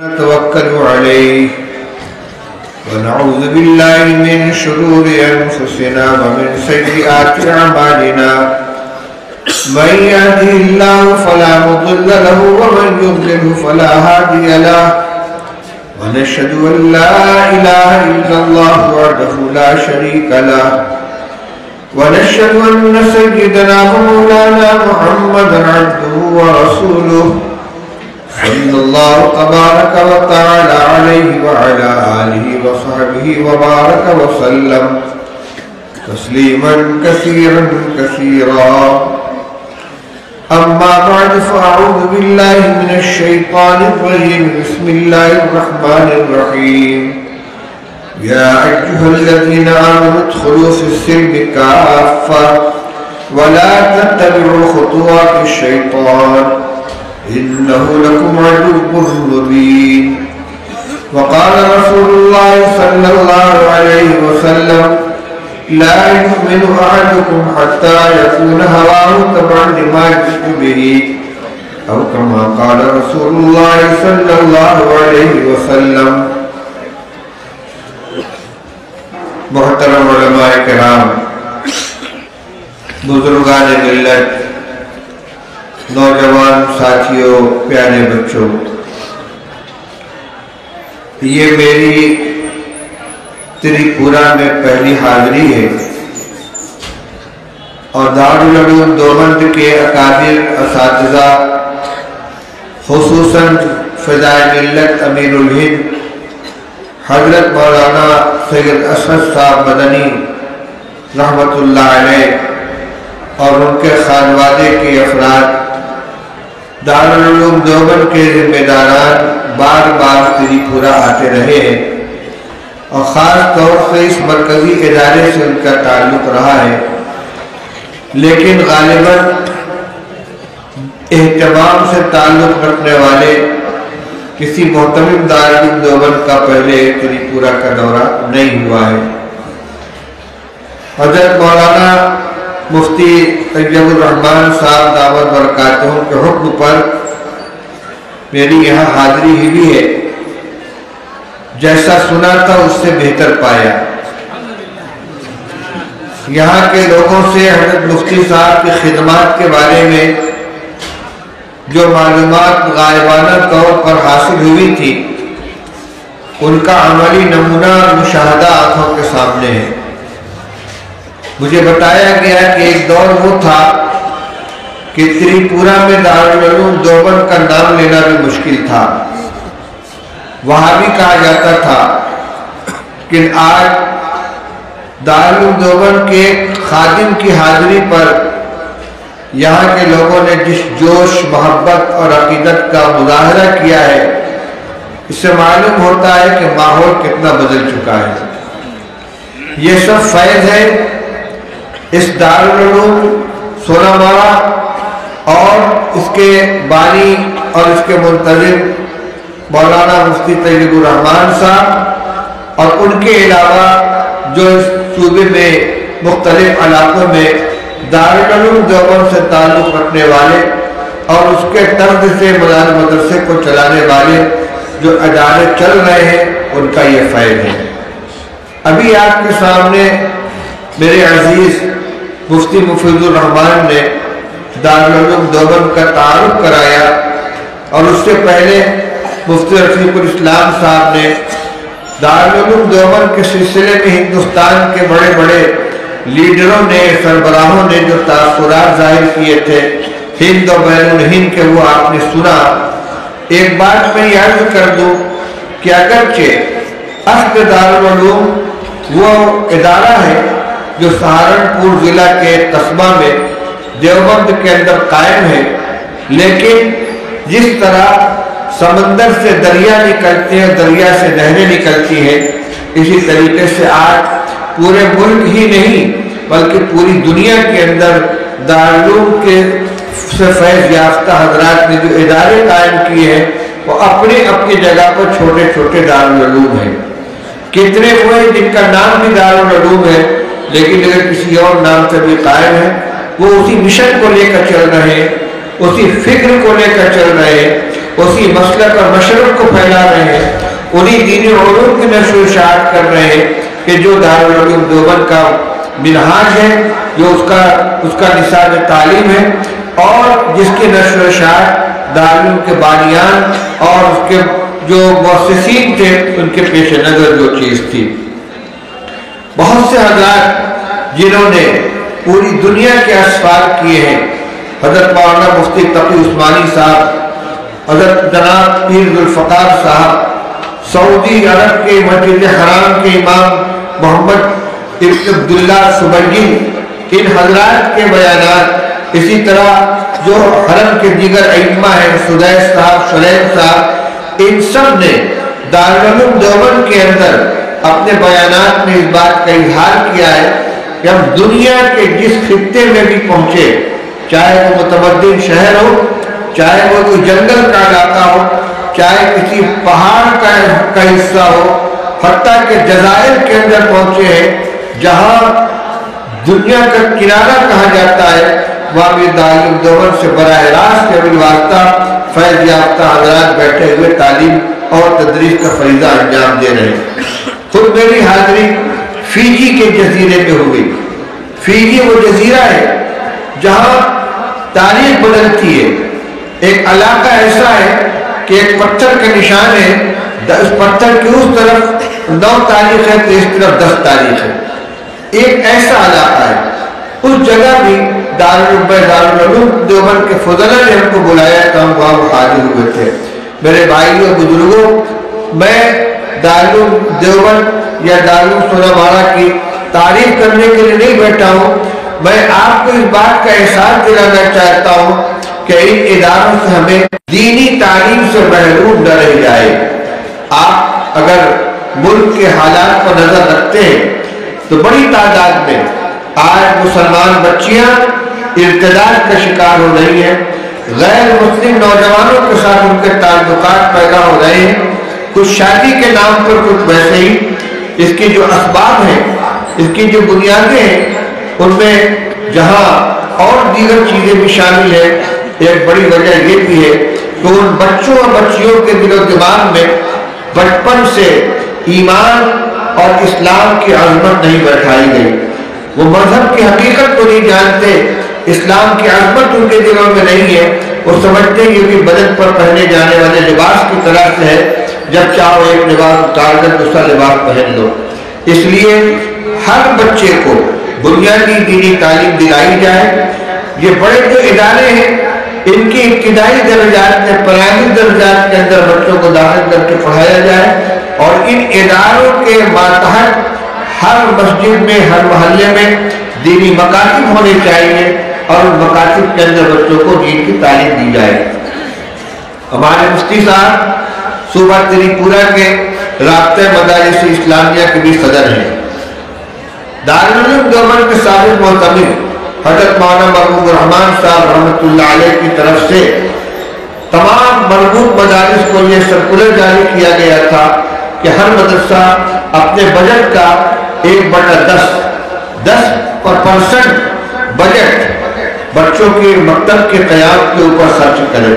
نتوكل عليه ونعوذ بالله من شرور أنفسنا ومن سيئات أعمالنا من يهده الله فلا مضل له ومن يضلل فلا هادي له ونشهد أن لا إله إلا الله وحده لا شريك له ونشهد أن سيدنا ومولانا محمدا عبده ورسوله صلى الله تبارك وتعالى عليه وعلى آله وصحبه وبارك وسلم تسليما كثيرا كثيرا أما بعد فأعوذ بالله من الشيطان الرجيم بسم الله الرحمن الرحيم يا أيها الذين آمنوا ادخلوا في السلم كافة ولا تتبعوا خطوات الشيطان إنه لكم عدو مبين وقال رسول الله صلى الله عليه وسلم لا يؤمن أحدكم حتى يكون هواه تبعا لما جئت به أو كما قال رسول الله صلى الله عليه وسلم. محترم علماء کرام، بزرگان ملت، نوجوان ساتھیوں، پیارے بچوں، یہ میری تریپورہ میں پہلی حاضری ہے اور دارالعلوم دیوبند کے اکابر اساتذہ، خصوصاً فضائے ملت امیر الہند حضرت مولانا سید اسد صاحب مدنی رحمۃ اللہ علیہ اور ان کے خانوادے کے افراد، دارالعلوم دیوبند کے ذمہ داران بار بار تریپورہ آتے رہے ہیں اور خاص طور سے اس مرکزی ادارے سے ان کا تعلق رہا ہے، لیکن غالباً اہتمام سے تعلق رکھنے والے کسی محتمم دارالعلوم دیوبند کا پہلے تریپورہ کا دورہ نہیں ہوا ہے. حضرت مولانا مفتی طیب الرحمن صاحب دعوت برکاتہم کے حکم پر میری یہاں حاضری ہوئی ہے. جیسا سنا تھا اس سے بہتر پایا. یہاں کے لوگوں سے حضرت مفتی صاحب کی خدمات کے بارے میں جو معلومات غائبانہ طور پر حاصل ہوئی تھی، ان کا عملی نمونہ مشاہدہ آنکھوں کے سامنے ہے. مجھے بتایا گیا کہ ایک دور وہ تھا کہ تریپورہ میں دارالعلوم دیوبند کا نام لینا بھی مشکل تھا، وہاں بھی کہا جاتا تھا. کہ آج دارالعلوم دیوبند کے خادم کی حاضری پر یہاں کے لوگوں نے جس جوش، محبت اور عقیدت کا مظاہرہ کیا ہے، اس سے معلوم ہوتا ہے کہ ماحول کتنا بدل چکا ہے. یہ سب فیض ہے اس دارالعلوم سونامارا اور اس کے بانی اور اس کے منتظم مولانا مفتی طیب الرحمن صاحب اور ان کے علاوہ جو اس صوبے میں مختلف علاقوں میں دارالعلوم دیوبند سے تعلق رکھنے والے اور اس کے طرز سے مدرسے کو چلانے والے جو ادارے چل رہے ہیں، ان کا یہ فیض ہے. ابھی آپ کے سامنے میرے عزیز مفتی مفیض الرحمان نے دارالعلوم دیوبند کا تعارف کرایا اور اس سے پہلے مفتی رفیق الاسلام صاحب نے دارالعلوم دیوبند کے سلسلے میں ہندوستان کے بڑے بڑے لیڈروں نے، سربراہوں نے جو تاثرات ظاہر کیے تھے ہند و بین الہند کے، وہ آپ نے سنا. ایک بات میں یہ عرض کر دوں کہ اگرچہ اصل دارالعلوم وہ ادارہ ہے جو سہارنپور ضلع کے قصبہ میں دیوبند کے اندر قائم ہے، لیکن جس طرح سمندر سے دریا نکلتے ہیں، دریا سے نہریں نکلتی ہیں، اسی طریقے سے آج پورے ملک ہی نہیں بلکہ پوری دنیا کے اندر دارالعلوم کے سے فیض یافتہ حضرات نے جو ادارے قائم کیے ہیں وہ اپنی اپنی جگہ پر چھوٹے چھوٹے دارالعلوم ہیں. کتنے ہوئے جن کا نام بھی دارالعلوم ہے لیکن اگر کسی اور نام سے بھی قائم ہے، وہ اسی مشن کو لے کر چل رہے ہیں، اسی فکر کو لے کر چل رہے ہیں، اسی مسلک اور مشرق کو پھیلا انہی دینی علوم کی نشر و اشاعت کر رہے ہیں کہ جو دارالعلوم دیوبند کا منہاج ہے، جو اس کا نصاب تعلیم ہے، اور جس کی نشر و اشاعت دارالعلوم کے بانیان اور اس کے جو مؤسسین تھے ان کے پیش نظر جو چیز تھی۔ بہت سے حضرات جنہوں نے پوری دنیا کے اسفار کیے ہیں، حضرت مولانا مفتی تقی عثمانی صاحب، حضرت جناب پیر ذوالفقار صاحب، سعودی عرب کے مسجد حرام کے امام محمد ابن عبداللہ سبیعی، ان حضرات کے بیانات، اسی طرح جو حرم کے دیگر ائمہ ہیں، سدیس صاحب، شریف صاحب، ان سب نے دارالعلوم دیوبند کے اندر اپنے بیانات میں اس بات کا اظہار کیا ہے کہ ہم دنیا کے جس خطے میں بھی پہنچے، چاہے وہ متمدن شہر ہو، چاہے وہ کوئی جنگل کا علاقہ ہو، چاہے کسی پہاڑ کا حصہ ہو، حتیٰ کہ جزائر کے اندر پہنچے ہیں جہاں دنیا کا کنارہ کہا جاتا ہے، وہاں بھی دارالعلوم دیوبند سے براہ راست کے بالواسطہ فیض یافتہ حضرات بیٹھے ہوئے تعلیم اور تدریس کا فریضہ انجام دے رہے ہیں۔ خود میری حاضری فیجی کے جزیرے میں ہوئی۔ فیجی وہ جزیرہ ہے جہاں تاریخ بدلتی ہے۔ ایک علاقہ ایسا ہے کہ ایک پتھر کا نشان ہے، اس پتھر کی اس طرف 9 تاریخ ہے تو اس طرف 10 تاریخ ہے۔ ایک ایسا علاقہ ہے، اس جگہ بھی دارالعلوم دیوبند کے فضلاء نے ہم کو بلایا تو ہم وہاں حاضر ہوئے تھے۔ میرے بھائیوں بزرگوں، میں دارالعلوم دیوبند یا دارالعلوم سونامارا کی تعریف کرنے کے لیے نہیں بیٹھا ہوں، میں آپ کو اس بات کا احساس دلانا چاہتا ہوں کہ ان اداروں سے ہمیں دینی تعلیم سے محروم نہ رہ جائے۔ آپ اگر ملک کے حالات پر نظر رکھتے ہیں تو بڑی تعداد میں آج مسلمان بچیاں ارتداد کا شکار ہو رہی ہیں، غیر مسلم نوجوانوں کے ساتھ ان کے تعلقات پیدا ہو رہے ہیں، کچھ شادی کے نام پر کچھ ویسے ہی۔ اس کی جو اسباب ہیں، اس کی جو بنیادیں ہیں، ان میں جہاں اور دیگر چیزیں بھی شامل ہیں، ایک بڑی وجہ یہ بھی ہے کہ ان بچوں اور بچیوں کے دل و دماغ میں بچپن سے ایمان اور اسلام کی عظمت نہیں بیٹھائی گئی۔ وہ مذہب کی حقیقت کو نہیں جانتے، اسلام کی عظمت ان کے دلوں میں نہیں ہے۔ وہ سمجھتے ہیں یہ بھی بدن پر پہنے جانے والے لباس کی طرح سے ہے، جب چاہو ایک لباس اتار کر دوسرا لباس پہن لو۔ اس لیے ہر بچے کو بنیادی دینی تعلیم دلائی جائے۔ یہ بڑے جو ادارے ہیں، ان کی ابتدائی درجات میں، پرائمری درجات کے اندر بچوں کو داخل کر کے پڑھایا جائے، اور ان اداروں کے ماتحت ہر مسجد میں، ہر محلے میں دینی مکاتب ہونے چاہیے، اور ان مکاتب کے اندر بچوں کو دین کی تعلیم دی جائے۔ ہمارے مفتی صاحب صوبہ تری پورہ کے رابطہ مدارس اسلامیہ کے بھی صدر ہیں۔ دارالعلوم دیوبند کے سابق معتمد حضرت مولانا محبوب الرحمان صاحب رحمۃ اللہ علیہ کی طرف سے تمام مربوط مدارس کو یہ سرکولر جاری کیا گیا تھا کہ ہر مدرسہ اپنے بجٹ کا 1/10% بجٹ بچوں کے مکتب کے قیام کے اوپر خرچ کرے،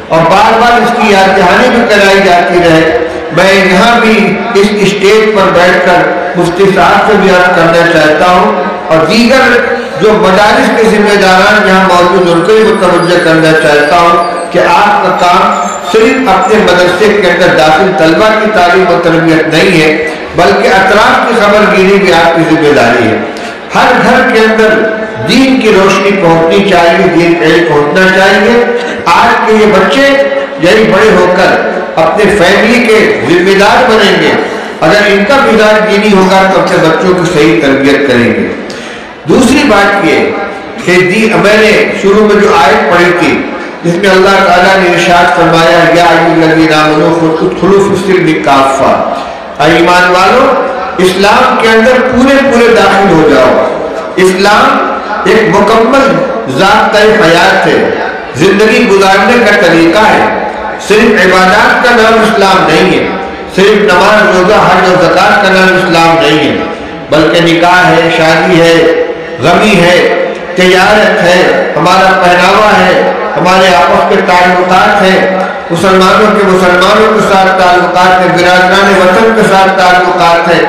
اور بار بار اس کی یاد دہانی بھی کرائی جاتی رہے۔ میں یہاں بھی اس اسٹیج پر بیٹھ کر مفتی صاحب سے بھی عرض کرنا چاہتا ہوں، اور دیگر جو مدارس کے ذمہ داران یہاں موجود ان کو بھی متوجہ کرنا چاہتا ہوں کہ آپ کا کام صرف اپنے مدرسے کے اندر داخل طلبہ کی تعلیم و تربیت نہیں ہے، بلکہ اطراف کی خبر گیری بھی آپ کی ذمہ داری ہے۔ ہر گھر کے اندر دین کی روشنی پہنچنی چاہیے، دین کا علم پہنچنا چاہیے۔ آج کے یہ بچے یہی بڑے ہو کر اپنے فیملی کے ذمہ دار بنیں گے۔ اگر ان کا مزاج دینی ہوگا تو اپنے بچوں کی صحیح تربیت کریں گے۔ دوسری بات یہ کہ میں نے شروع میں جو آیت پڑھی تھی جس میں اللہ تعالیٰ نے ارشاد فرمایا یا ایھا الذین آمنوا ادخلوا فی السلم کافہ، اے ایمان والو اسلام کے اندر پورے داخل ہو جاؤ۔ اسلام ایک مکمل ضابطۂ حیات ہے، زندگی گزارنے کا طریقہ ہے۔ صرف عبادات کا نام اسلام نہیں ہے، صرف نماز روزہ حج اور زکوٰۃ کا نام اسلام نہیں ہے، بلکہ نکاح ہے، شادی ہے، غمی ہے، تجارت ہے، ہمارا پہناوا ہے، ہمارے آپس کے تعلقات ہیں، مسلمانوں کے ساتھ تعلقات ہیں، برادران وطن کے ساتھ تعلقات ہیں،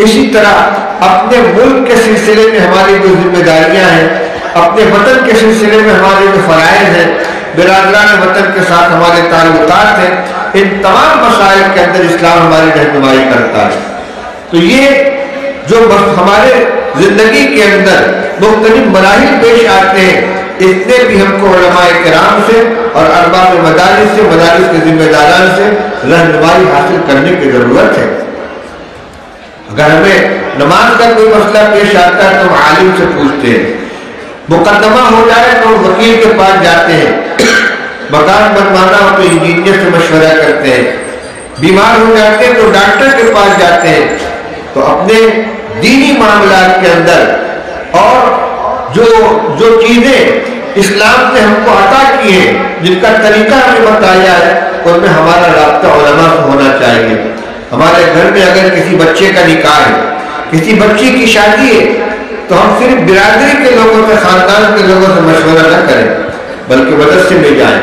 اسی طرح اپنے ملک کے سلسلے میں ہماری جو ذمہ داریاں ہیں، اپنے وطن کے سلسلے میں ہمارے جو فرائض ہیں، برادران وطن کے ساتھ ہمارے تعلقات ہیں، ان تمام مسائل کے اندر اسلام ہماری رہنمائی کرتا ہے۔ تو یہ جو ہمارے زندگی کے اندر مختلف مراحل پیش آتے ہیں، اتنے بھی ہم کو علماء کرام سے اور ارباب مدارس سے، مدارس کے ذمہ داران سے رہنمائی حاصل کرنے کی ضرورت ہے۔ اگر ہمیں نماز کا کوئی مسئلہ پیش آتا ہے تو ہم عالم سے پوچھتے ہیں، مقدمہ ہو جائے تو وکیل کے پاس جاتے ہیں، مکان بنوانا ہو تو انجینئر سے مشورہ کرتے ہیں، بیمار ہو جاتے ہیں تو ڈاکٹر کے پاس جاتے ہیں۔ تو اپنے دینی معاملات کے اندر اور جو چیزیں اسلام نے ہم کو عطا کی ہیں، جن کا طریقہ ہمیں بتایا ہے، ان میں ہمارا رابطہ علماء سے ہونا چاہیے۔ ہمارے گھر میں اگر کسی بچے کا نکاح ہے، کسی بچی کی شادی ہے، تو ہم صرف برادری کے لوگوں سے، خاندان کے لوگوں سے مشورہ نہ کریں، بلکہ مدرسے میں جائیں،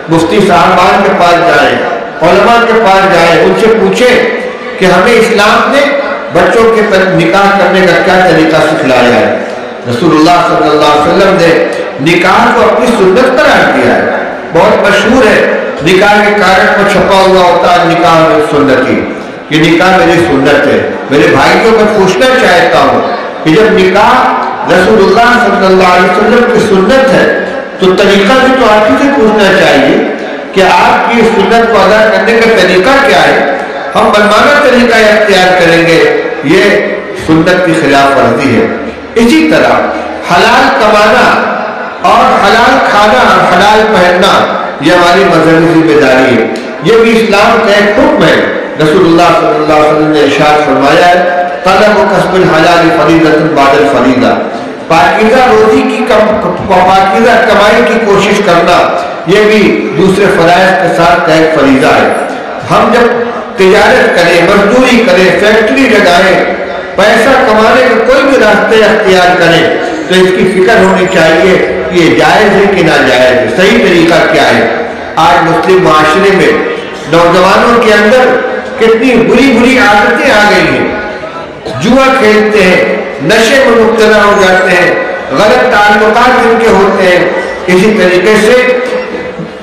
مفتی صاحبان کے پاس جائیں، علماء کے پاس جائیں، ان سے پوچھیں کہ ہمیں اسلام نے بچوں کے نکاح کرنے کا کیا طریقہ سکھلایا ہے۔ رسول اللہ صلی اللہ علیہ وسلم نے نکاح کو اپنی سنت قرار دیا ہے۔ بہت مشہور ہے، نکاح کے کارڈ پر چھپا ہوا ہوتا ہے نکاح میں سنتی، یہ نکاح میری سنت ہے۔ میرے بھائیوں کو پوچھنا چاہتا ہوں کہ جب نکاح رسول اللہ صلی اللہ علیہ وسلم کی سنت ہے تو طریقہ بھی تو آپ ہی سے پوچھنا چاہیے کہ آپ کی سنت کو ادا کرنے کا طریقہ کیا ہے۔ ہم منمانا طریقہ اختیار کریں گے، یہ سنت کی خلاف ورزی ہے۔ اسی طرح حلال کمانا اور حلال کھانا اور حلال پہننا یہ ہماری مذہبی ذمہ داری ہے، یہ بھی اسلام کا ایک حکم ہے۔ رسول اللہ صلی اللہ علیہ وسلم نے ارشاد فرمایا ہے، طلب و کسب الحلال فریضۃ بعد الفریضہ، پاکیزہ روزی کی پاکیزہ کمائی کی کوشش کرنا یہ بھی دوسرے فرائض کے ساتھ کا ایک فریضہ ہے۔ ہم جب تجارت کریں، مزدوری کریں، فیکٹری لگائیں، پیسہ کمانے کے کوئی بھی راستے اختیار کریں تو اس کی فکر ہونی چاہیے کہ یہ جائز ہے کہ ناجائز ہے، صحیح طریقہ کیا ہے۔ آج مسلم معاشرے میں نوجوانوں کے اندر کتنی بری بری عادتیں آ گئی ہیں، جوا کھیلتے ہیں، نشے میں مبتلا ہو جاتے ہیں، غلط تعلقات ان کے ہوتے ہیں۔ اسی طریقے سے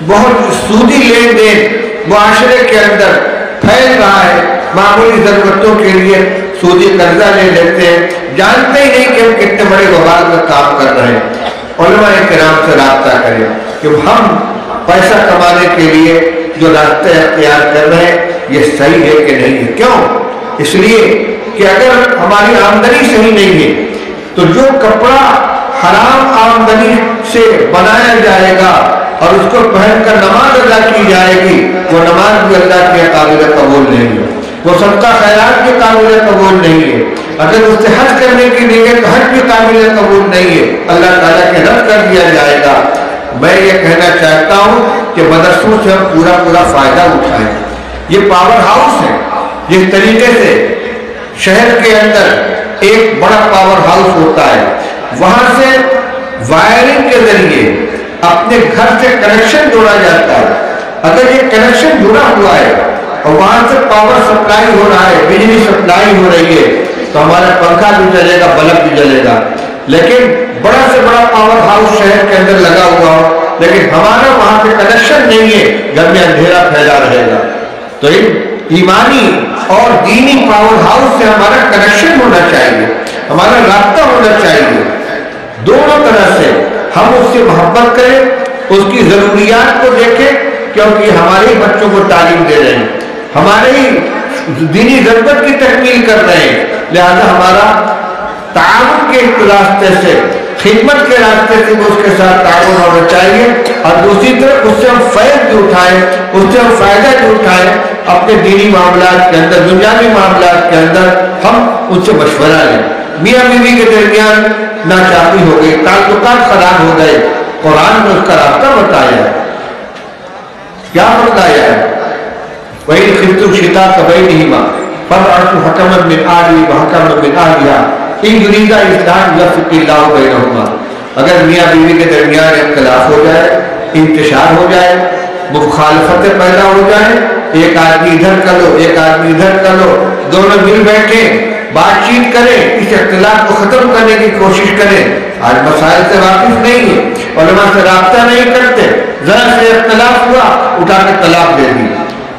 بہت سودی لین دین معاشرے کے اندر پھیل رہا ہے، معمولی ضرورتوں کے لیے سودی قرضہ لے لیتے ہیں، جانتے ہی نہیں کہ ہم کتنے بڑے وبال میں کام کر رہے ہیں۔ علماء کرام سے رابطہ کریں کہ ہم پیسہ کمانے کے لیے جو راستے اختیار کر رہے ہیں یہ صحیح ہے کہ نہیں ہے۔ کیوں؟ اس لیے کہ اگر ہماری آمدنی صحیح نہیں ہے تو جو کپڑا حرام آمدنی سے بنایا جائے گا اور اس کو پہن کر نماز ادا کی جائے گی، وہ نماز بھی اللہ کے قابل قبول نہیں ہے، وہ صدقہ خیرات بھی قابل قبول نہیں ہے۔ اگر اس سے حج کرنے کی نیت تو حج بھی قابل قبول نہیں ہے، اللہ تعالیٰ کے رد کر دیا جائے گا۔ میں یہ کہنا چاہتا ہوں کہ مدرسوں سے ہم پورا فائدہ اٹھائیں۔ یہ پاور ہاؤس ہے، جس طریقے سے شہر کے اندر ایک بڑا پاور ہاؤس ہوتا ہے، وہاں سے وائرنگ کے ذریعے اپنے گھر سے کنیکشن جوڑا جاتا ہے۔ اگر یہ کنیکشن جڑا ہوا ہے اور وہاں سے پاور سپلائی ہو رہا ہے، بجلی سپلائی ہو رہی ہے، تو ہمارا پنکھا بھی چلے گا، بلب بھی جلے گا۔ لیکن بڑا سے بڑا پاور ہاؤس شہر کے اندر لگا ہوا ہو لیکن ہمارا وہاں پہ کنیکشن نہیں ہے، گھر میں اندھیرا پھیلا رہے گا۔ تو ایمانی اور دینی پاور ہاؤس سے ہمارا کنیکشن ہونا چاہیے، ہمارا رابطہ ہونا چاہیے، دونوں طرح سے ہم اس سے محبت کریں، اس کی ضروریات کو دیکھیں، کیونکہ ہمارے بچوں کو تعلیم دے رہے ہیں، ہماری دینی ضرورت کی تکمیل کر رہے ہیں، لہذا ہمارا تعاون کے راستے سے، خدمت کے راستے سے اس کے ساتھ تعاون ہونا چاہیے، اور دوسری طرف اس سے ہم فیض بھی اٹھائیں، اس سے ہم فائدہ بھی اٹھائیں۔ اپنے دینی معاملات کے اندر، دنیاوی معاملات کے اندر ہم ان سے مشورہ لیں۔ میاں بیوی کے درمیان ناچاقی ہو گئی، تعلقات خراب ہو گئے، قرآن نے اس کا راستہ بتایا ہے، کیا بتایا ہے؟ وَإِنْ خِفْتُمْ شِقَاقَ بَيْنِهِمَا فَابْعَثُوا حَكَمًا مِنْ أَهْلِهِ وَحَكَمًا مِنْ أَهْلِهَا إِنْ يُرِيدَا إِصْلَاحًا يُوَفِّقِ اللَّهُ بَيْنَهُمَا۔ اگر میاں بیوی کے درمیان اختلاف ہو جائے، انتشار ہو جائے، مخالفتیں پیدا ہو جائیں، ایک آدمی ادھر کر لو، ایک آدمی ادھر کر لو، دونوں مل بیٹھے بات چیت کریں، اس اختلاف کو ختم کرنے کی کوشش کریں۔ آج مسائل سے واقف نہیں ہے، علماء سے رابطہ نہیں کرتے، ذرا سے اختلاف ہوا اٹھا کے طلاق دے دی،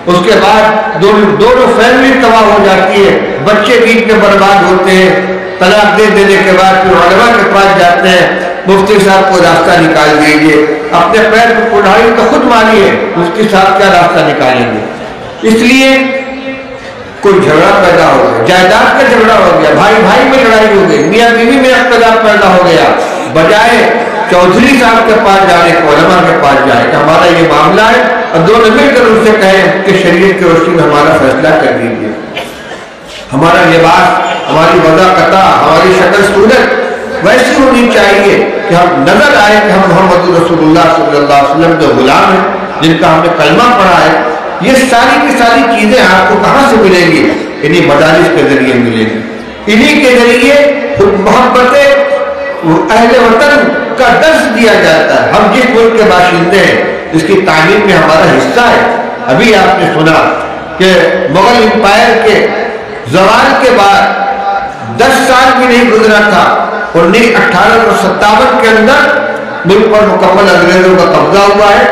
اس کے بعد دونوں فیملی تباہ ہو جاتی ہے، بچے بیچ میں برباد ہوتے ہیں۔ طلاق دے دینے کے بعد پھر علماء کے پاس جاتے ہیں، مفتی صاحب کو راستہ نکال دیجیے، اپنے پیر کو کڑھائی تو خود ماری ہے، مفتی صاحب کیا راستہ نکالیں گے؟ اس لیے کوئی جھگڑا پیدا ہو گیا، جائیداد کا جھگڑا ہو گیا، بھائی بھائی میں لڑائی ہو گئی، میاں بیوی میں اختلاف پیدا ہو گیا، بجائے چودھری صاحب کے پاس جانے کو علماء کے پاس جائے کہ ہمارا یہ معاملہ ہے، اور دونوں مل کر ان سے کہیں کہ شریعت کی روشنی میں ہمارا فیصلہ کر دیجیے، ہمارا لباس، ہماری وضاقت، ہماری شکل صورت ویسی ہونی چاہیے کہ ہم نظر آئے کہ ہم محمد رسول اللہ صلی اللہ علیہ وسلم کے غلام ہیں، جن کا ہم نے کلمہ پڑھا ہے۔ یہ ساری کی ساری چیزیں آپ کو کہاں سے ملیں گی؟ انہیں مدارس کے ذریعے ملیں گی، انہیں کے ذریعے محبت اہل وطن کا درس دیا جاتا ہے۔ ہم جس ملک کے باشندے ہیں اس کی تعلیم میں ہمارا حصہ ہے۔ ابھی آپ نے سنا کہ مغل امپائر کے زوال کے بعد 10 سال بھی نہیں گزرا تھا، 1857 کے اندر ملک پر مکمل انگریزوں کا قبضہ ہوا ہے،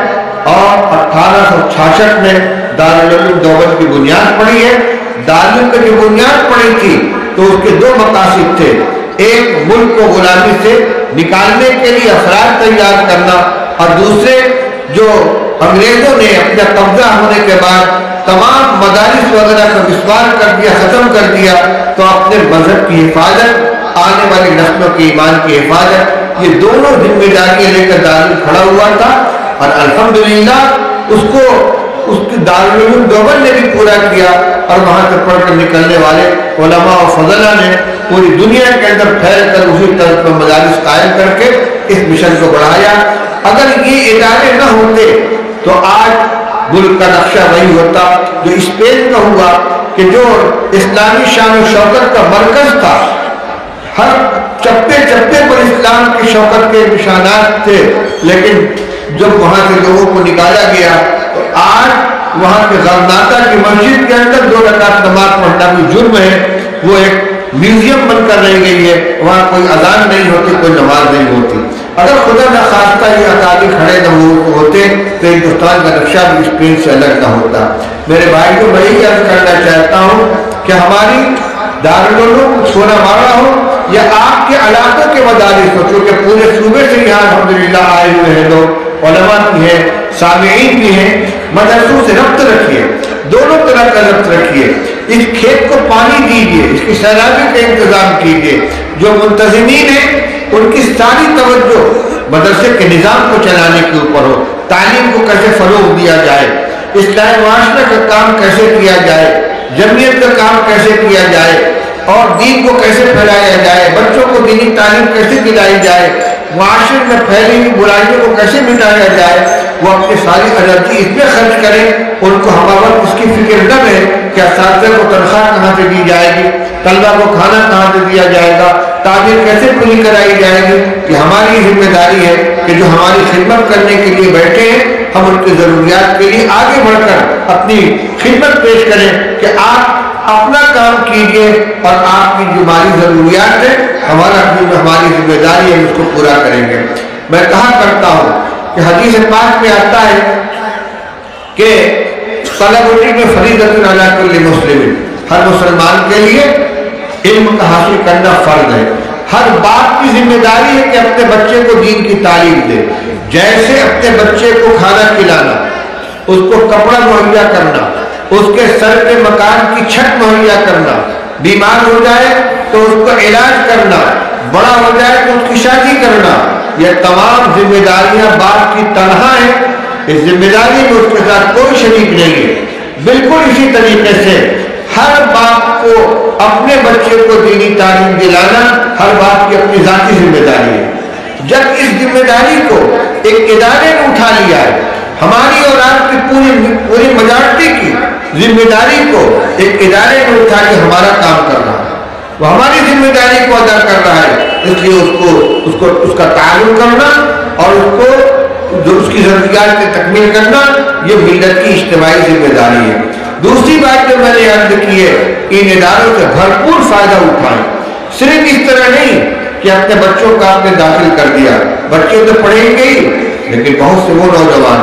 اور 1866 میں دارالعلوم دیوبند کی بنیاد پڑی ہے۔ دارالعلوم کی جو بنیاد پڑی تھی تو اس کے 2 مقاصد تھے، ایک ملک کو غلامی سے نکالنے کے لیے افراد تیار کرنا، اور دوسرے جو انگریزوں نے اپنا قبضہ ہونے کے بعد تمام مدارس وغیرہ کا وسوار کر دیا، ختم کر دیا، تو اپنے مذہب کی حفاظت، آنے والی نسلوں کے ایمان کی حفاظت، یہ دونوں ذمہ داریاں لے کر دارالعلوم کھڑا ہوا تھا، اور الحمدللہ اس کی دارالعلوم دیوبند نے بھی پورا کیا، اور وہاں سے پڑھ کر نکلنے والے علماء و فضلہ نے پوری دنیا کے اندر پھیل کر اسی طرح پر مدارس قائم کر کے اس مشن کو بڑھایا۔ اگر یہ ادارے نہ ہوتے تو آج ملک کا نقشہ وہی ہوتا جو اسپین کا ہوا، کہ جو اسلامی شان و شوکت کا مرکز تھا، ہر چپے چپے پر اسلام کی شوکت کے نشانات تھے، لیکن جب وہاں سے لوگوں کو نکالا گیا تو آج وہاں کے غرناطہ کی مسجد کے اندر 2 رکعت نماز پڑھنا بھی جرم ہے، وہ ایک میوزیم بن کر رہ گئی ہے، وہاں کوئی اذان نہیں ہوتی، کوئی نماز نہیں ہوتی۔ اگر خدا نخواستہ یہ اقالی کھڑے نہ ہوتے تو ہندوستان کا نقشہ بھی اسپین سے الگ نہ ہوتا۔ میرے بھائی کو میں یہ عرض کرنا چاہتا ہوں کہ ہماری دارالعلوم سونا مارا ہو یا آپ کے علاقوں کے مدارس ہو، کیونکہ پورے صوبے سے یہاں الحمدللہ آئے ہوئے ہیں لوگ، علماء بھی ہیں، سامعین بھی ہیں، مدرسوں سے ربط رکھیے، دونوں طرح کا ربط رکھیے، اس کھیت کو پانی دیجیے، اس کی سیلابی کا انتظام کیجیے، جو منتظمین ہیں ان کی ساری توجہ مدرسے کے نظام کو چلانے کے اوپر ہو، تعلیم کو کیسے فروغ دیا جائے، اسلامی معاشرے کا کام کیسے کیا جائے، جمعیت کا کام کیسے کیا جائے، اور دین کو کیسے پھیلایا جائے، بچوں کو دینی تعلیم کیسے دلائی جائے، معاشرے میں پھیلی ہوئی برائیوں کو کیسے مٹایا جائے، وہ اپنی ساری انرجی اس میں خرچ کریں، ان کو ہمہ وقت اس کی فکر نہ رہے کہ اساتذہ کو تنخواہ کہاں سے دی جائے گی، طلبہ کو کھانا کہاں سے دیا جائے گا، تعلیم کیسے پوری کرائی جائے گی۔ کہ ہماری ذمہ داری ہے کہ جو ہماری خدمت کرنے کے لیے بیٹھے ہیں ہم ان کی ضروریات کے لیے آگے بڑھ کر اپنی خدمت پیش کریں کہ آپ اپنا کام کیجئے، اور آپ کی جو ہماری ضروریات ہے ہماری ذمہ داری ہے اس کو پورا کریں گے۔ میں کہا کرتا ہوں کہ حدیث پاک میں آتا ہے کہ طلب العلم فریضۃ علی کل مسلم، ہر مسلمان کے لیے علم کا حاصل کرنا فرض ہے۔ ہر باپ کی ذمہ داری ہے کہ اپنے بچے کو دین کی تعلیم دے، جیسے اپنے بچے کو کھانا کھلانا، اس کو کپڑا مہیا کرنا، اس کے سر کے مکان کی چھت مہیا کرنا، بیمار ہو جائے تو اس کو علاج کرنا، بڑا ہو جائے تو اس کی شادی کرنا، یہ تمام ذمہ داریاں باپ کی تنہا ہیں۔ اس ذمہ داری میں اس کے ساتھ کوئی شریک نہیں ہے۔ بالکل اسی طریقے سے ہر باپ کو اپنے بچے کو دینی تعلیم دلانا ہر باپ کی اپنی ذاتی ذمہ داری ہے۔ جب اس ذمہ داری کو ایک ادارے نے اٹھا لیا ہے، ہماری اور آپ کی پوری میجارٹی کی ذمہ داری کو ایک ادارے نے اٹھا کے ہمارا کام کر رہا ہے، وہ ہماری ذمہ داری کو ادا کر رہا ہے، اس لیے اس کا تعلق کرنا اور اس کی ضروریات کی تکمیل کرنا یہ ملت کی اجتماعی ذمہ داری ہے۔ دوسری بات جو میں نے عرض کی ہے، ان اداروں سے بھرپور فائدہ اٹھائیں، صرف اس طرح نہیں کہ اپنے بچوں کا آپ نے داخل کر دیا، بچے تو پڑھیں گے ہی، لیکن بہت سے وہ نوجوان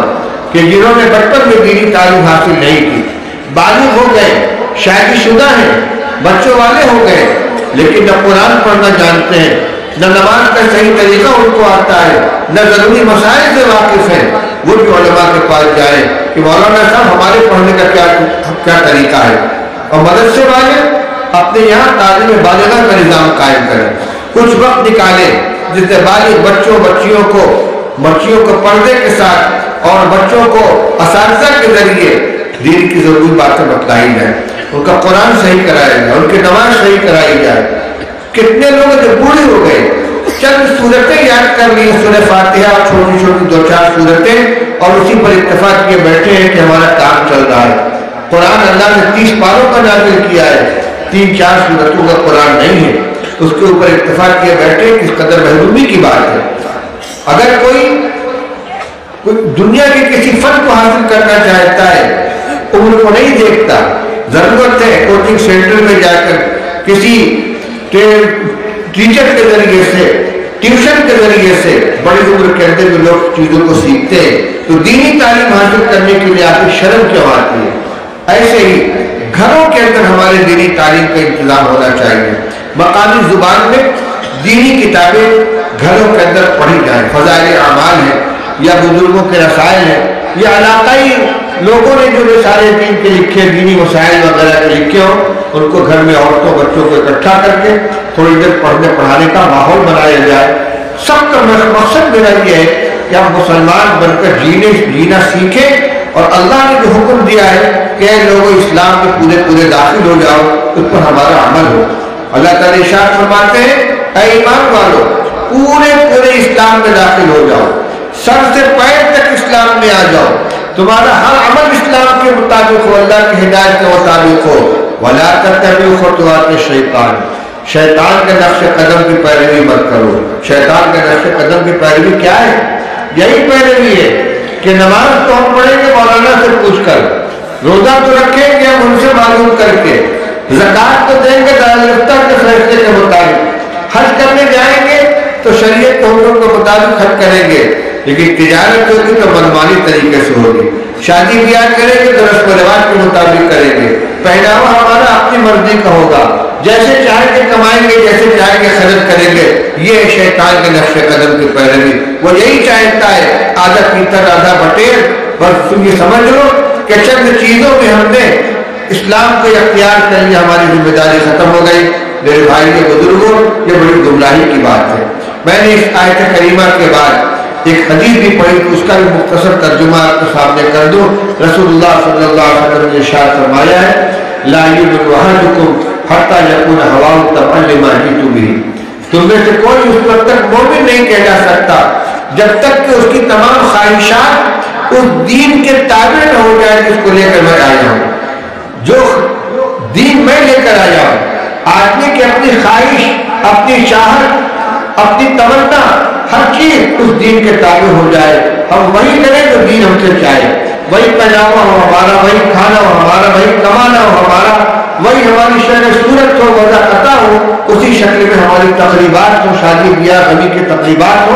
کہ جنہوں نے بچپن میں دینی تعلیم حاصل نہیں کی، بالغ ہو گئے، شادی شدہ ہیں، بچوں والے ہو گئے، لیکن نہ قرآن پڑھنا جانتے ہیں، نہ نماز کا صحیح طریقہ ان کو آتا ہے، نہ ضروری مسائل سے واقف ہیں، وہ بھی علماء کے پاس جائیں کہ مولانا صاحب ہمارے پڑھنے کا کیا طریقہ ہے، اور مدرسے والے اپنے یہاں تعلیم بالغہ کا نظام قائم کریں، کچھ وقت نکالیں جس سے بالغ بچیوں کو پردے کے ساتھ اور بچوں کو اساتذہ کے ذریعے دین کی ضروری باتیں بتلائی جائیں، ان کا قرآن صحیح کرایا جائے، ان کی نماز صحیح کرائی جائے۔ کتنے لوگ جو بوڑھے ہو گئے چند سورتیں یاد کر لی، سورہ فاتحہ اور چھوٹی چھوٹی 2-4 سورتیں، اور اسی پر اتفاق کیے بیٹھے ہیں کہ ہمارا کام چل رہا ہے۔ قرآن اللہ نے 30 پاروں کا نازل کیا ہے، 3-4 سورتوں کا قرآن نہیں ہے، اس کے اوپر اتفاق کیے بیٹھے، کس قدر محرومی کی بات ہے۔ اگر کوئی دنیا کے کسی فن کو حاصل کرنا چاہتا ہے، عمر کو نہیں دیکھتا، ضرورت ہے کوچنگ سینٹر میں جا کر کسی ٹیچر کے ذریعے سے، ٹیوشن کے ذریعے سے بڑی عمر کے اندر جو لوگ چیزوں کو سیکھتے ہیں، تو دینی تعلیم حاصل کرنے کے لیے آپ کی شرم کیوں آتی ہے؟ ایسے ہی گھروں کے اندر ہمارے دینی تعلیم کا انتظام ہونا چاہیے، مقامی زبان میں دینی کتابیں گھروں کے اندر پڑھی جائیں، فضائل اعمال ہیں یا بزرگوں کے رسائل ہیں یا علاقائی لوگوں نے جو رسالے دین کے لکھے، دینی مسائل وغیرہ کے لکھے ہوں، ان کو گھر میں عورتوں بچوں کو اکٹھا کر کے تھوڑی دیر پڑھنے پڑھانے کا ماحول بنایا جائے۔ سب کا مقصد میرا یہ ہے کہ ہم مسلمان بن کر جینا سیکھیں، اور اللہ نے جو حکم دیا ہے کہ اے لوگوں اسلام میں پورے داخل ہو جاؤ، اس پر ہمارا عمل ہو۔ اللہ تعالیٰ ارشاد فرماتے ہیں اے ایمان والو پورے اسلام میں داخل ہو جاؤ، سر سے پیر تک اسلام میں آ جاؤ، تمہارا ہر عمل اسلام کے مطابق ہو، اللہ کی ہدایت کے مطابق ہو۔ وَلَا تَتَّبِعُوا خُطُوَاتِ الشَّيْطَانِ، شیطان کے نقش قدم کی پیروی مت کرو۔ شیطان کے نقش قدم کی پیروی کیا ہے؟ یہی پیروی ہے کہ نماز تو ہم پڑھیں گے مولانا سے پوچھ کر، روزہ تو رکھیں گے ہم ان سے معلوم کر کے، زکوٰۃ تو دیں گے دارالفتہ کے فیصلے کے مطابق، حج کرنے جائیں گے تو شریعت کے حکم کے مطابق حج کریں گے، لیکن تجارت ہوگی تو منمانی طریقے سے ہوگی، شادی بیاہ کریں گے تو رسم و رواج کے مطابق کریں گے، پہناوا ہمارا اپنی مرضی کا ہوگا، جیسے چاہیں گے کمائیں گے، جیسے چاہیں گے خرچ کریں گے۔ یہ شیطان کے نقش قدم کی پیروی، وہ یہی چاہتا ہے آدھا پیتل آدھا بٹیر، بس تم یہ سمجھ لو کہ چند چیزوں میں ہم نے اسلام کو اختیار کر لیا، ہماری ذمہ داری ختم ہو گئی۔ میرے بھائی کے بزرگوں، یہ بڑی گمراہی کی بات ہے۔ میں نے اس آیت کریمہ کے بعد ایک حدیث بھی پڑھی تو اس کا بھی مختصر ترجمہ آپ کے سامنے کر دوں۔ رسول اللہ صلی اللہ علیہ وسلم نے ارشاد فرمایا ہے لا یؤمن احدکم حتی یکون ہواہ تبعا لما جئت بہ، تم میں سے کوئی اس وقت تک مومن نہیں کہہ جا سکتا جب تک کہ اس کی تمام خواہشات اس دین کے تابع نہ ہو جائے جس کو لے کر میں آیا ہوں، جو دین میں لے کر آیا ہوں۔ آدمی کی اپنی خواہش، اپنی چاہت، اپنی تمنا، ہر چیز اس دین کے تابع ہو جائے، ہم وہی کریں جو دین ہم سے چاہے، وہی پہناوا ہو ہمارا، وہی کھانا ہو ہمارا، وہی کمانا ہو ہمارا، وہی ہماری شکل صورت ہو، وضع قطع ہو، اسی شکل میں ہماری تقریبات ہو، شادی بیاہ غمی کے تقریبات ہو،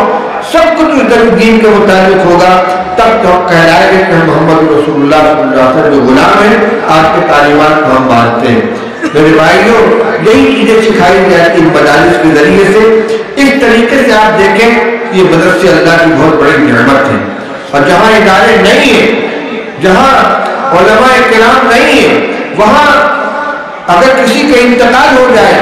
سب کچھ اس دین کے مطابق ہوگا، تب تو ہم کہلائیں گے کہ ہم محمد رسول اللہ صلی اللہ علیہ وسلم جو غلام ہیں، آپ کے تعلیمات کو ہم مانتے ہیں۔ میرے بھائیوں، یہی چیزیں سکھائی جاتی ہیں مدارس کے ذریعے سے۔ اس طریقے سے آپ دیکھیں یہ مدرسے اللہ کی بہت بڑی نعمت ہے، اور جہاں ادارے نہیں ہیں، جہاں علماء کرام نہیں ہیں، وہاں اگر کسی کا انتقال ہو جائے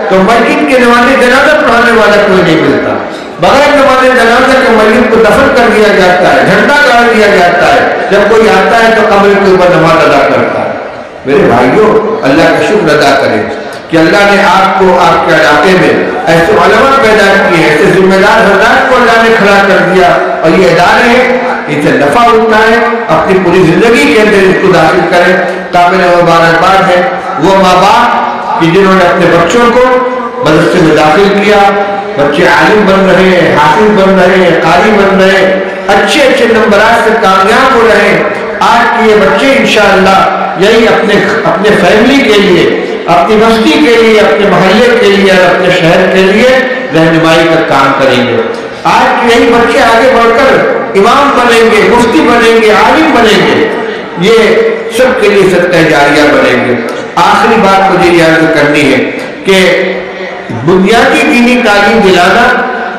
تو مسجد کے نماز جنازہ پڑھانے والا کوئی نہیں ملتا، بغیر نماز جنازہ کے میت کو دفن کر دیا جاتا ہے، جھنڈا گاڑ دیا جاتا ہے، جب کوئی آتا ہے تو قبر کے اوپر نماز ادا کرتا ہے۔ میرے بھائیوں، اللہ کا شکر ادا کریں کہ اللہ نے آپ کو آپ کے علاقے میں ایسے علماء پیدا کیے، ایسے ذمہ دار حضرات کو اللہ نے کھڑا کر دیا، اور یہ ادارے ہیں ان سے نفع اٹھائیں، اپنی پوری زندگی کے اندر اس کو داخل کریں۔ قابل مبارکباد ہے وہ ماں باپ کہ جنہوں نے اپنے بچوں کو مدرسے میں داخل کیا، بچے عالم بن رہے ہیں، حافظ بن رہے ہیں، قاری بن رہے ہیں، اچھے نمبرات سے کامیاب ہو رہے ہیں۔ آج کے یہ بچے انشاءاللہ یہی اپنے فیملی کے لیے، اپنی بستی کے لیے، اپنے محلے کے لیے اور اپنے شہر کے لیے رہنمائی کا کام کریں گے۔ آج کے یہی بچے آگے بڑھ کر امام بنیں گے، مفتی بنیں گے، عالم بنیں گے، یہ سب کے لیے صدقہ جاریہ بنیں گے۔ آخری بات مجھے یہ عرض کرنی ہے کہ بنیادی دینی تعلیم دلانا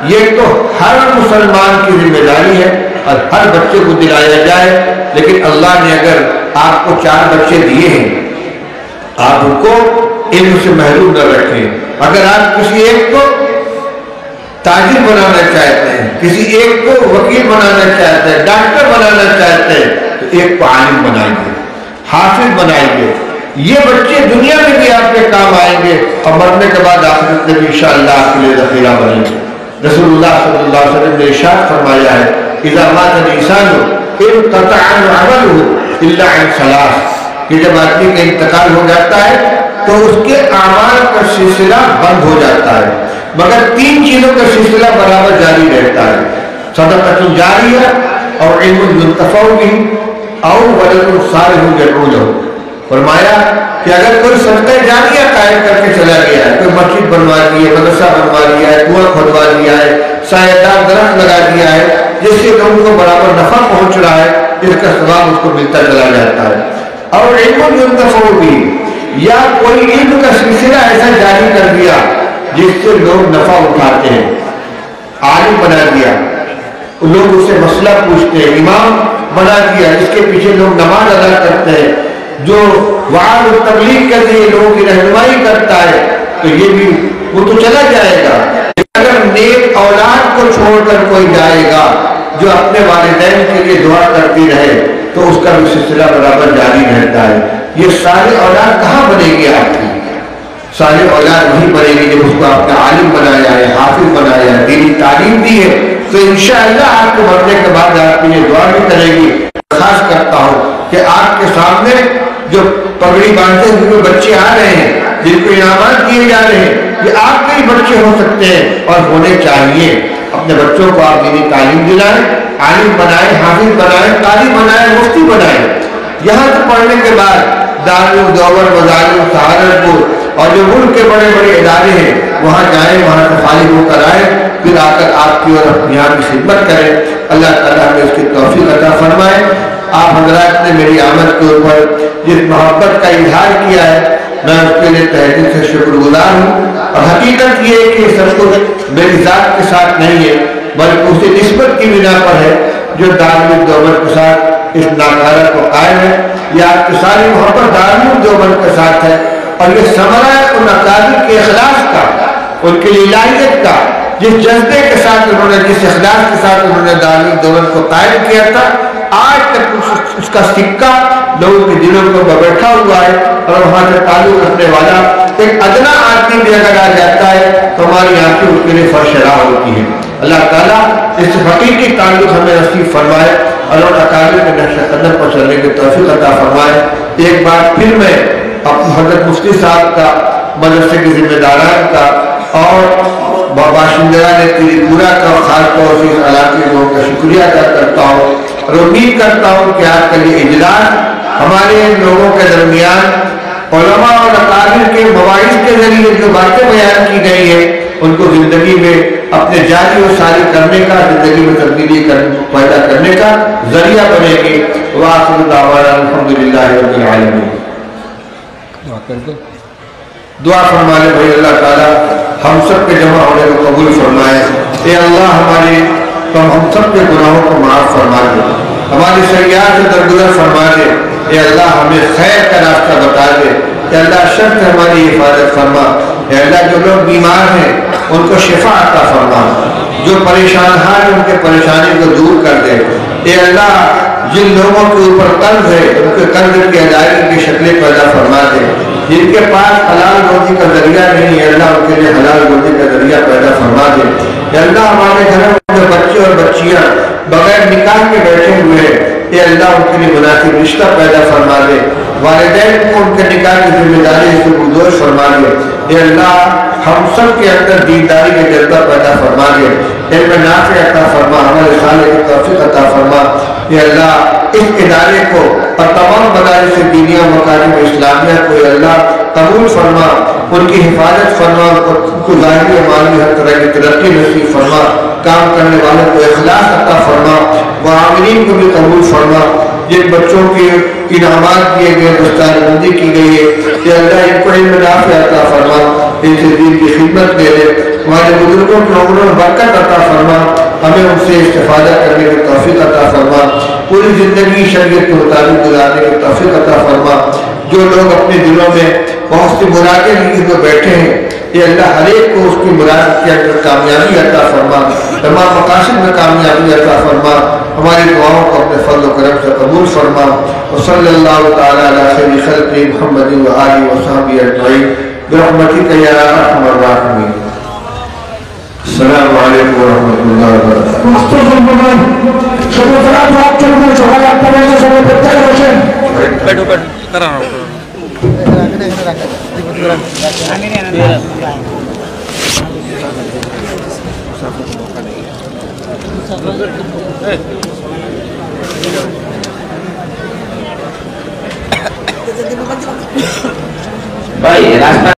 یہ تو ہر مسلمان کی ذمہ داری ہے اور ہر بچے کو دلایا جائے، لیکن اللہ نے اگر آپ کو 4 بچے دیے ہیں، آپ ان کو علم سے محروم نہ رکھیں۔ اگر آپ کسی ایک کو تاجر بنانا چاہتے ہیں، کسی ایک کو وکیل بنانا چاہتے ہیں، ڈاکٹر بنانا چاہتے ہیں، تو ایک کو عالم بنائیے، حافظ بنائیے۔ یہ بچے دنیا میں بھی آپ کے کام آئیں گے اور مرنے کے بعد آخرت میں بھی انشاءاللہ آپ کے لیے ذخیرہ بنیں گے۔ رسول اللہ صلی اللہ علیہ وسلم نے ارشاد فرمایا ہے اذا مات الانسان انقطع عمله الا عن 3، کہ جب آدمی کا انتقال ہو جاتا ہے تو اس کے اعمال کا سلسلہ بند ہو جاتا ہے، مگر 3 چیزوں کا سلسلہ برابر جاری رہتا ہے، صدقۃ جاریہ اور علم ينتفع به اور ولد صالح يدعو له۔ فرمایا کہ اگر کوئی صدقہ جاریہ قائم کر کے چلا گیا ہے، کوئی مسجد بنوا دی ہے، مدرسہ بنوا دیا ہے، کنواں کھودوا دیا ہے، سایہ دار درخت لگا دیا ہے جس سے لوگوں کو برابر نفع پہنچ رہا ہے، اس کا ثواب اس کو ملتا چلا جاتا ہے، اور علم ينتفع به، یا کوئی علم کا سلسلہ ایسا جاری کر دیا جس سے لوگ نفع اٹھاتے ہیں، عالم بنا دیا، لوگ اس سے مسئلہ پوچھتے ہیں، امام بنا دیا جس کے پیچھے لوگ نماز ادا کرتے ہیں، جو وعظ و تبلیغ کے لیے لوگوں کی رہنمائی کرتا ہے، تو یہ بھی وہ تو چلا جائے گا۔ اگر نیک اولاد کو چھوڑ کر کوئی جائے گا جو اپنے والدین کے لیے دعا کرتی رہے تو اس کا بھی سلسلہ برابر جاری رہتا ہے۔ یہ سارے اولاد کہاں بنے گی آپ کی؟ سارے اولاد وہی بنے گی جب اس کو آپ نے عالم بنایا ہے، حافظ بنایا ہے، دینی تعلیم دی ہے، تو انشاءاللہ آپ کو مرنے کے بعد آپ کی یہ دعا بھی کرے گی۔ خاص کرتا ہوں کہ آپ کے سامنے جو پگڑی باندھتے ہوئے بچے آ رہے ہیں، جن کو انعامات دیے جا رہے ہیں، یہ آپ کے ہی بچے ہو سکتے ہیں اور ہونے چاہیے۔ اپنے بچوں کو آپ دینی تعلیم دلائیں، عالم بنائیں، حافظ بنائیں، قاری بنائیں، مفتی بنائیں۔ یہاں سے پڑھنے کے بعد دارالعلوم دیوبند، مدارس سہارنپور اور جو ملک کے بڑے بڑے ادارے ہیں وہاں جائیں، وہاں سے فارغ ہو کر آئیں، پھر آ کر آپ کی اور یہاں کی خدمت کریں۔ اللہ تعالیٰ نے اس کی توفیق عطا فرمائے۔ آپ حضرات نے میری آمد کے اوپر جس محبت کا اظہار کیا ہے، میں اس کے لیے تہ دل سے شکر گزار ہوں، اور حقیقت یہ ہے کہ سب کچھ میری ذات کے ساتھ نہیں ہے بلکہ اسی نسبت کی بنا پر ہے جو دارالعلوم دیوبند کے ساتھ اس ناکارہ کو قائم ہے۔ یہ آپ کی ساری محبت دارالعلوم دیوبند کے ساتھ ہے، اور یہ ثمرہ ہے ان اکابر کے اخلاص کا، ان کی الہیت کا، جس جذبے کے ساتھ انہوں نے، جس اخلاص کے ساتھ انہوں نے دارالعلوم دیوبند کو قائم کیا تھا، آج تک اس کا سکہ لوگوں کے دلوں کو بیٹھا ہوا ہے، اور وہاں سے تعلق رکھنے والا ایک ادنا آدمی بھی اگر آ جاتا ہے تو ہماری آنکھیں اس کے لیے فرشراہ ہوتی ہیں۔ اللہ تعالیٰ اس حقیقی تعلق ہمیں نصیب فرمائے اور ان اکابر کے نقش قدم پر چلنے کی توفیق عطا فرمائے۔ ایک بار پھر میں حضرت مفتی صاحب کا، مدرسے کے ذمہ داران کا اور باشندگان تریپورہ کا اور خاص طور سے اس علاقے کے لوگوں کا شکریہ ادا کرتا ہوں، اور امید کرتا ہوں کہ آپ کا یہ اجلاس ہمارے لوگوں کے درمیان علماء اور اکابر کے مواعظ کے ذریعے جو باتیں بیان کی گئی ہیں ان کو زندگی میں اپنے جاری و ساری کرنے کا، زندگی میں تبدیلی پیدا کرنے کا ذریعہ بنے گی۔ وآخر دعوانا الحمدللہ رب العالمین۔ دعا فرمائے بھائی اللہ تعالیٰ ہم سب کے جمع ہونے کو قبول فرمائے۔ اے اللہ ہم سب کے گناہوں کو معاف فرما دے، ہماری سیئات سے درگزر فرما دے۔ اے اللہ ہمیں خیر کا راستہ بتا دے۔ اے اللہ شر سے ہماری حفاظت فرما۔ اے اللہ جو لوگ بیمار ہیں ان کو شفا عطا فرما، جو پریشان ہیں ان کے پریشانی کو دور کر دے۔ اے اللہ جن لوگوں کے اوپر قرض ہے ان کے قرض کی ادائیگی کی شکلیں پیدا فرما دے، جن کے پاس حلال روزی کا ذریعہ نہیں ہے اللہ ان کے لیے حلال روزی کا ذریعہ پیدا فرما دے۔ اے اللہ ہمارے گھر میں جو بچے اور بچیاں بغیر نکاح کے بیٹھے ہوئے ہیں، اے اللہ ان کے لیے مناسب رشتہ پیدا فرما دے۔ والدین کو ان کے نکاح کی ذمہ داری سے بردوش فرما دے. اے اللہ ہم سب کے اندر دینداری کے جذبہ پیدا فرما دے. علم نافع عطا فرما, عمل صالح کی توفیق عطا فرما. اے اللہ اس ادارے کو اور تمام مدارس دینیہ و مکاتب اسلامیہ کو اے اللہ قبول فرما, ان کی حفاظت فرما, ان کو ظاہری و مالی ہر طرح کی ترقی نصیب فرما, کام کرنے والوں کو اخلاص عطا فرما, وعاملین کو بھی قبول فرما. جن بچوں کے انعامات دیے گئے, دستار بندی کی گئی ہے, کہ اللہ ان کو علم نافع عطا فرما, ان سے دین کی خدمت دے دے. ہمارے بزرگوں کے عمروں میں برکت عطا فرما, ہمیں ان سے استفادہ کرنے کی توفیق عطا فرما, پوری زندگی شریعت کے مطابق گزارنے کی توفیق عطا فرما. جو لوگ اپنے دلوں میں بہت سی مرادیں لیے تو بیٹھے ہیں, یہ اللہ ہر ایک کو اس کی مراد کے اندر کامیابی عطا فرما, تمام مقاصد میں کامیابی عطا فرما. ہماری دعاؤں کو اپنے فضل و کرم سے قبول فرما. وصلی اللہ تعالی علی خیر خلق محمد و آلہ و صحبہ اجمعین برحمتک یا ارحم الراحمین. السلام علیکم ورحمۃ اللہ وبرکاتہ. بیٹھو بیٹھو کرا بھائی راستہ